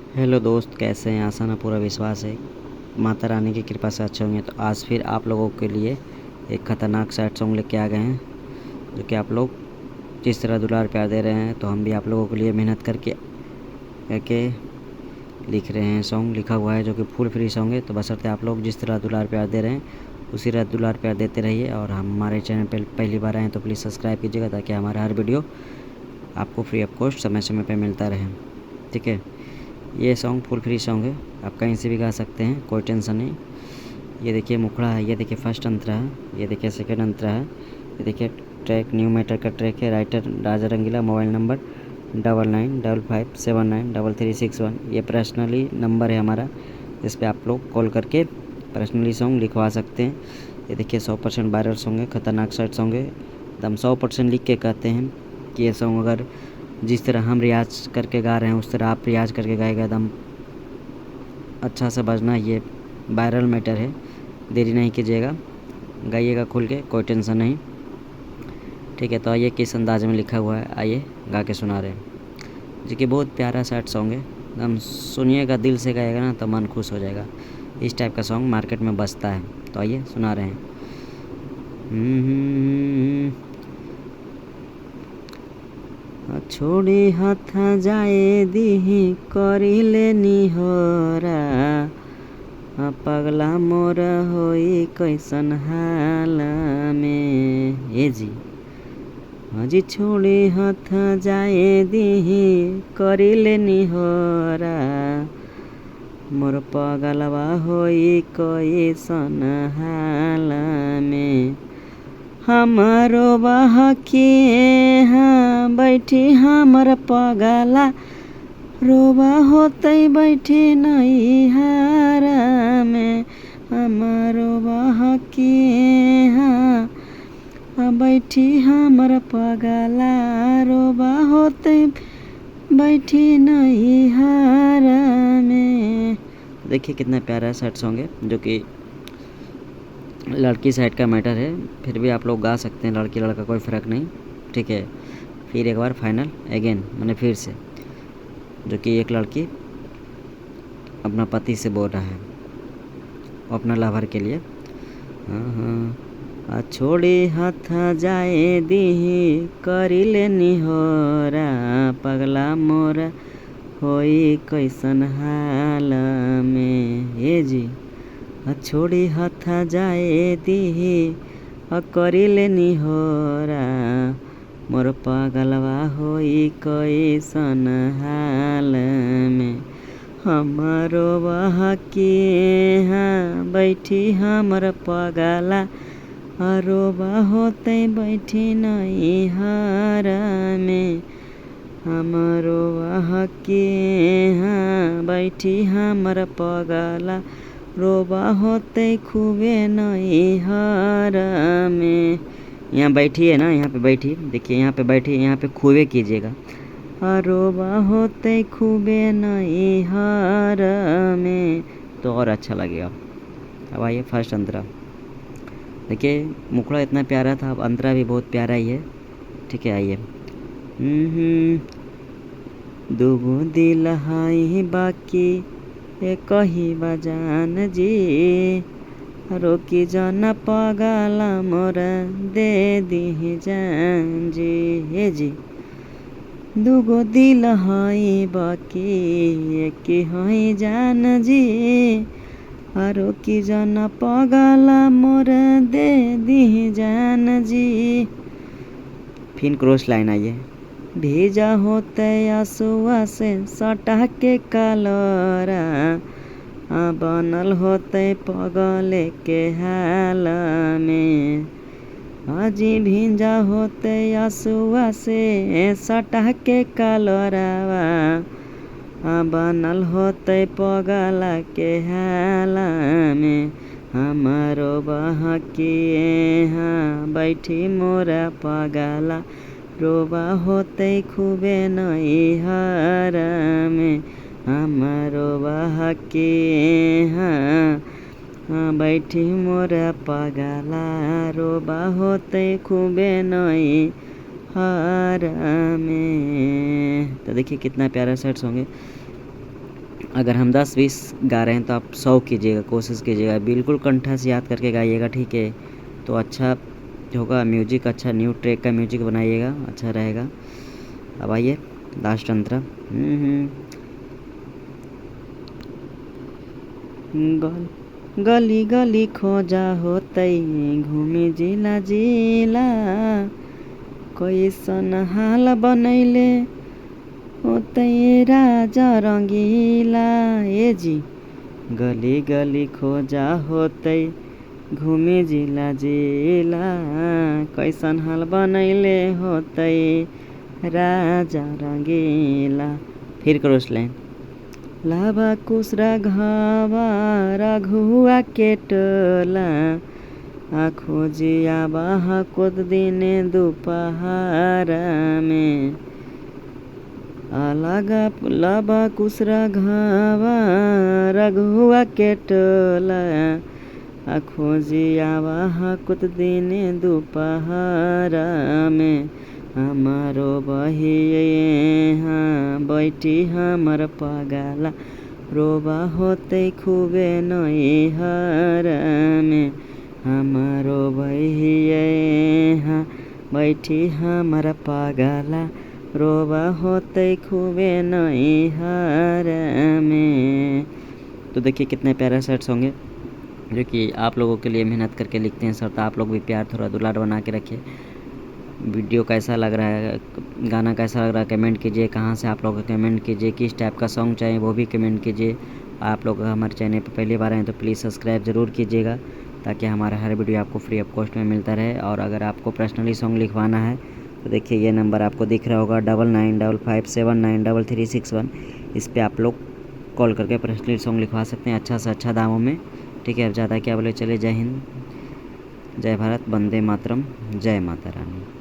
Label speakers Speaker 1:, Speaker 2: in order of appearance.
Speaker 1: Hello दोस्त, कैसे हैं? आसान है, पूरा विश्वास है माता रानी की कृपा से अच्छे होंगे। तो आज फिर आप लोगों के लिए एक ख़तरनाक सैड सॉन्ग लेके आ गए हैं, जो कि आप लोग जिस तरह दुलार प्यार दे रहे हैं, तो हम भी आप लोगों के लिए मेहनत करके करके लिख रहे हैं। सॉन्ग लिखा हुआ है जो कि फुल फ्री सॉन्ग है। तो बशर्ते आप लोग जिस तरह दुलार प्यार दे रहे हैं उसी तरह दुलार प्यार देते रहिए। और हमारे चैनल पर पहली बार आए हैं तो प्लीज़ सब्सक्राइब कीजिएगा, ताकि हमारा हर वीडियो आपको फ्री ऑफ कॉस्ट समय समय पर मिलता रहे। ठीक है, ये सॉन्ग फुल फ्री सॉन्ग है, आप कहीं से भी गा सकते हैं, कोई टेंशन नहीं। ये देखिए मुखड़ा है, ये देखिए फर्स्ट अंतरा है, ये देखिए सेकंड अंतरा है, ये देखिए ट्रैक न्यू मैटर का ट्रैक है। राइटर राजा रंगीला, मोबाइल नंबर 9955793361। ये पर्सनली नंबर है हमारा, जिस पे आप लोग कॉल करके पर्सनली सॉन्ग लिखवा सकते हैं। ये देखिए 100% वायरल सॉन्ग है, ख़तरनाक सैड सॉन्ग है। एकदम 100% लिख के कहते हैं कि ये सॉन्ग अगर जिस तरह हम रियाज करके गा रहे हैं उस तरह आप रियाज करके गाएगा, एकदम अच्छा सा बजना। ये वायरल मैटर है, देरी नहीं कीजिएगा, गाइएगा खुल के, कोई टेंशन नहीं। ठीक है, तो आइए किस अंदाज में लिखा हुआ है, आइए गा के सुना रहे हैं, जो कि बहुत प्यारा सैड सॉन्ग है। एकदम सुनिएगा, दिल से गाएगा ना तो मन खुश हो जाएगा। इस टाइप का सॉन्ग मार्केट में बजता है। तो आइए सुना रहे हैं। छोड़ी हाथ जाए दिही करिले निहोरा, पगला मोर होई कैसन हाल में। ए जी हजी छोड़ी हाथ जाए दिही करिले निहोरा, मोर पगलवा होई कैसन हाल में। हमारो बहकी हाँ बैठी हमर पगला, रोबा होते बैठी नहीं हारा में। हमारो बहकी हाँ बैठी हमर पगला, रोबा होते बैठी नहीं हारा में। देखिए कितना प्यारा सैड सॉन्ग है, जो कि लड़की साइड का मैटर है, फिर भी आप लोग गा सकते हैं, लड़की लड़का कोई फ़र्क नहीं। ठीक है, फिर एक बार फाइनल अगेन, मैंने फिर से, जो कि एक लड़की अपना पति से बोल रहा है अपना लवर के लिए। हाँ, छोड़ी हाथ जाए दिही करिले निहोरा, पगला मोरा होई कैसन हाल में। ये जी छोड़ी हाथ जाए दिही करिले निहोरा, मोर पगलवा होई कैसन हाल में। हमारो बहकी हाँ बैठी हमर पगला, रोबा होते बैठी नहीं हारा में। हमारो बहकी हाँ बैठी हमर पगला, रोबा होते खूबे नहीं हारा में। यहाँ बैठिए ना, यहाँ पे बैठिए, देखिए यहाँ पे बैठिए, यहाँ पे खूबे कीजिएगा। रोबा होते खूबे नहीं हारा में, तो और अच्छा लगेगा। अब आइए फर्स्ट अंतरा। देखिए मुखड़ा इतना प्यारा था, अब अंतरा भी बहुत प्यारा ही है। ठीक है, आइए। दूगो दिल हाई बाकी एक ही बजान जी, रोकी जाना पगला मोरा दे दी जान जी। हे जी दूगो दिल हई बाकी एक हई जान जी, रोकी जाना पगला मोरा दे दी जान जी। फिर क्रॉस लाइन आइए। भेजा होते आंसुआ से सटा के कलरा, बनल होते पगले के हाल में। हाजी भिंजा होते आंसुआ से सटा के कलरावा, बनल होते पगला के हाल में। हमारो बहकी हाँ बैठी मोरा पगला, रोबा होते खूबे नहीं हारा में। हमारो बहकी हाँ बैठी मोरा पगला, रोबा होते खूबे नहीं हारा में। तो देखिए कितना प्यारा सैड सॉन्ग है। अगर हम 10-20 गा रहे हैं तो आप 100 कीजिएगा, कोशिश कीजिएगा, बिल्कुल कंठा से याद करके गाइएगा, ठीक है। तो अच्छा होगा, म्यूजिक अच्छा न्यू ट्रैक का म्यूजिक बनाइएगा, अच्छा रहेगा। अब आइए लास्ट अंतरा। गली गली खोजा होतै घूमी जिला जिला, कैसन हाल बनैले होतै राजा रंगीला। ए जी गली गली खोजा होतै घूमी जिला जिला, कैसन हाल बनैले होतै राजा रंगीला। फिर करो उस लाइन। लाभा कुसरा घावा रघुआ के टोला, खोजिया बाहा कुद दिने दोपहरा में। लाभा कुसरा घावा रघुआ के टोला, खोजिया बाहा कुद दिने दोपहरा में। हमारो बहिया बैठी हमर पगला, रोबा होते खूबे नैहर में। हमारो बहिया बैठी हमर पगला, रोबा होते खूबे नैहर में। तो देखिए कितने प्यारा सेट सॉन्ग है जो कि आप लोगों के लिए मेहनत करके लिखते हैं सर। तो आप लोग भी प्यार थोड़ा दुलार बना के रखिए। वीडियो कैसा लग रहा है, गाना कैसा लग रहा है कमेंट कीजिए। कहाँ से आप लोग कमेंट कीजिए, किस टाइप का सॉन्ग चाहिए वो भी कमेंट कीजिए। आप लोग हमारे चैनल पर पहली बार आए तो प्लीज़ सब्सक्राइब ज़रूर कीजिएगा, ताकि हमारा हर वीडियो आपको फ्री ऑफ कॉस्ट में मिलता रहे। और अगर आपको पर्सनली सॉन्ग लिखवाना है तो देखिए ये नंबर आपको दिख रहा होगा 9955793361। इस पर आप लोग कॉल करके पर्सनली सॉन्ग लिखवा सकते हैं अच्छा से अच्छा दामों में, ठीक है। अब ज़्यादा क्या बोले, चले। जय हिंद, जय भारत, वंदे मातरम, जय माता रानी।